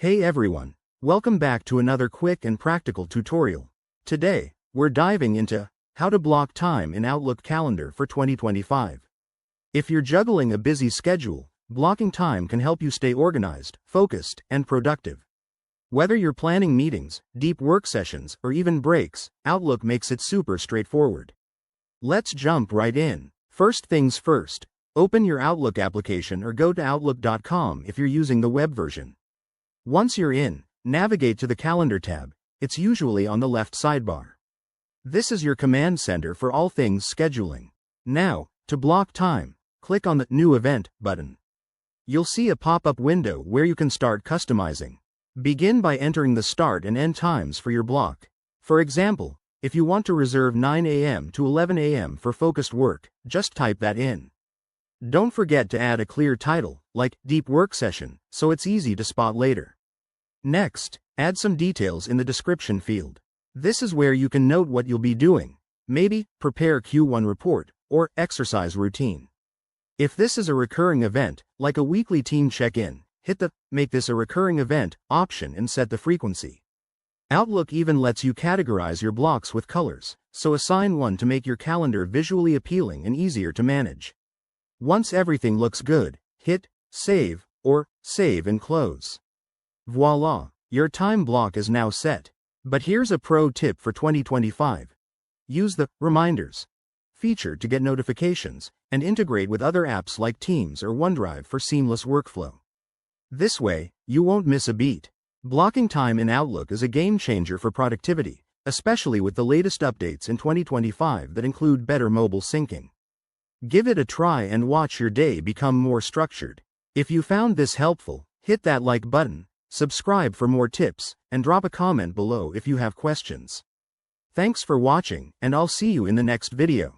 Hey everyone, welcome back to another quick and practical tutorial. Today, we're diving into how to block time in Outlook Calendar for 2025. If you're juggling a busy schedule, blocking time can help you stay organized, focused, and productive. Whether you're planning meetings, deep work sessions, or even breaks, Outlook makes it super straightforward. Let's jump right in. First things first, open your Outlook application or go to Outlook.com if you're using the web version. Once you're in, navigate to the Calendar tab. It's usually on the left sidebar. This is your command center for all things scheduling. Now, to block time, click on the New Event button. You'll see a pop-up window where you can start customizing. Begin by entering the start and end times for your block. For example, if you want to reserve 9 a.m. to 11 a.m. for focused work, just type that in. Don't forget to add a clear title, like Deep Work Session, so it's easy to spot later. Next, add some details in the description field. This is where you can note what you'll be doing. Maybe, prepare Q1 report, or exercise routine. If this is a recurring event, like a weekly team check-in, hit the Make this a recurring event option and set the frequency. Outlook even lets you categorize your blocks with colors, so assign one to make your calendar visually appealing and easier to manage. Once everything looks good, hit Save, or Save and Close. Voila, your time block is now set. But here's a pro tip for 2025. Use the Reminders feature to get notifications, and integrate with other apps like Teams or OneDrive for seamless workflow. This way, you won't miss a beat. Blocking time in Outlook is a game changer for productivity, especially with the latest updates in 2025 that include better mobile syncing. Give it a try and watch your day become more structured. If you found this helpful, hit that like button, subscribe for more tips, and drop a comment below if you have questions. Thanks for watching, and I'll see you in the next video.